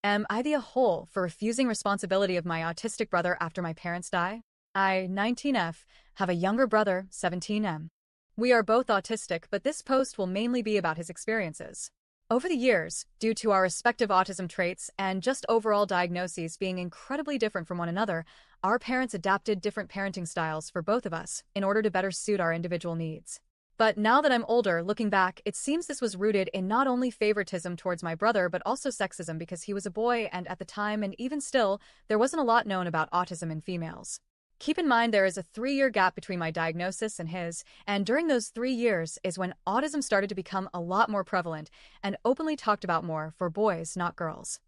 Am I the a-hole for refusing responsibility of my autistic brother after my parents die? I, 19F, have a younger brother, 17M. We are both autistic, but this post will mainly be about his experiences. Over the years, due to our respective autism traits and just overall diagnoses being incredibly different from one another, our parents adapted different parenting styles for both of us in order to better suit our individual needs. But now that I'm older, looking back, it seems this was rooted in not only favoritism towards my brother, but also sexism because he was a boy and at the time, and even still, there wasn't a lot known about autism in females. Keep in mind there is a 3-year gap between my diagnosis and his, and during those 3 years is when autism started to become a lot more prevalent and openly talked about more for boys, not girls.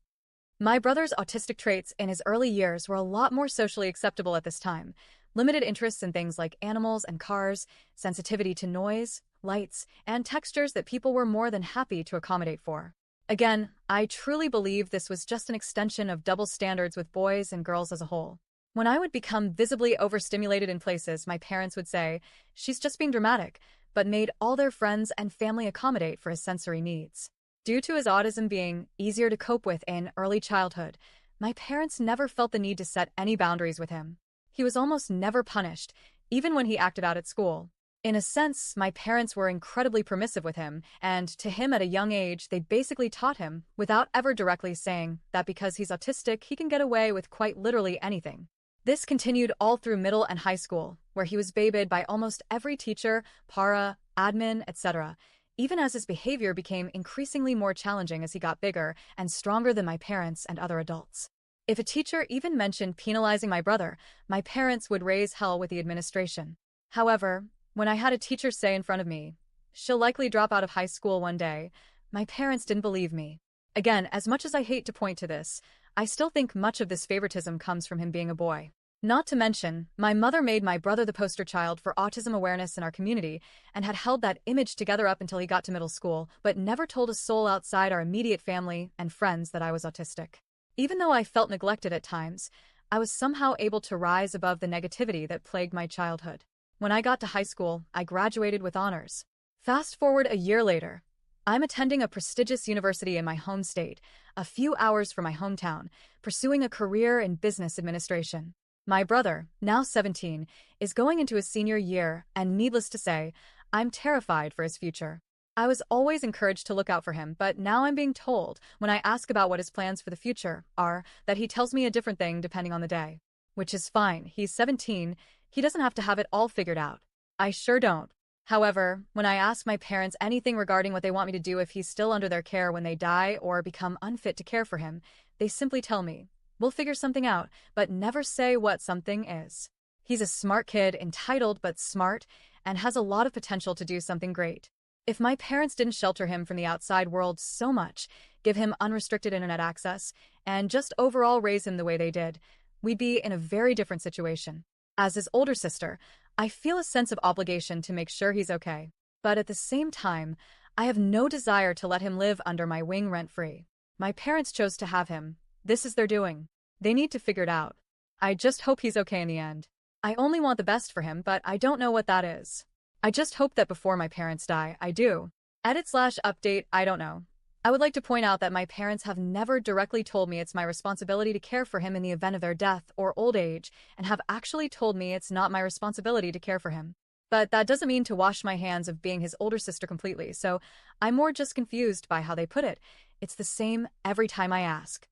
My brother's autistic traits in his early years were a lot more socially acceptable at this time. Limited interests in things like animals and cars, sensitivity to noise, lights, and textures that people were more than happy to accommodate for. Again, I truly believe this was just an extension of double standards with boys and girls as a whole. When I would become visibly overstimulated in places, my parents would say, "She's just being dramatic," but made all their friends and family accommodate for his sensory needs. Due to his autism being easier to cope with in early childhood, my parents never felt the need to set any boundaries with him. He was almost never punished, even when he acted out at school. In a sense, my parents were incredibly permissive with him, and to him at a young age, they basically taught him, without ever directly saying, that because he's autistic, he can get away with quite literally anything. This continued all through middle and high school, where he was babied by almost every teacher, para, admin, etc., even as his behavior became increasingly more challenging as he got bigger and stronger than my parents and other adults. If a teacher even mentioned penalizing my brother, my parents would raise hell with the administration. However, when I had a teacher say in front of me, "She'll likely drop out of high school one day," my parents didn't believe me. Again, as much as I hate to point to this, I still think much of this favoritism comes from him being a boy. Not to mention, my mother made my brother the poster child for autism awareness in our community and had held that image together up until he got to middle school, but never told a soul outside our immediate family and friends that I was autistic. Even though I felt neglected at times, I was somehow able to rise above the negativity that plagued my childhood. When I got to high school, I graduated with honors. Fast forward a year later, I'm attending a prestigious university in my home state, a few hours from my hometown, pursuing a career in business administration. My brother, now 17, is going into his senior year, and needless to say, I'm terrified for his future. I was always encouraged to look out for him, but now I'm being told, when I ask about what his plans for the future are, that he tells me a different thing depending on the day. Which is fine, he's 17, he doesn't have to have it all figured out. I sure don't. However, when I ask my parents anything regarding what they want me to do if he's still under their care when they die or become unfit to care for him, they simply tell me, "We'll figure something out," but never say what something is. He's a smart kid, entitled but smart, and has a lot of potential to do something great. If my parents didn't shelter him from the outside world so much, give him unrestricted internet access, and just overall raise him the way they did, we'd be in a very different situation. As his older sister, I feel a sense of obligation to make sure he's okay. But at the same time, I have no desire to let him live under my wing rent-free. My parents chose to have him. This is their doing. They need to figure it out. I just hope he's okay in the end. I only want the best for him, but I don't know what that is. I just hope that before my parents die, I do. Edit/update, I don't know. I would like to point out that my parents have never directly told me it's my responsibility to care for him in the event of their death or old age, and have actually told me it's not my responsibility to care for him. But that doesn't mean to wash my hands of being his older sister completely, so I'm more just confused by how they put it. It's the same every time I ask.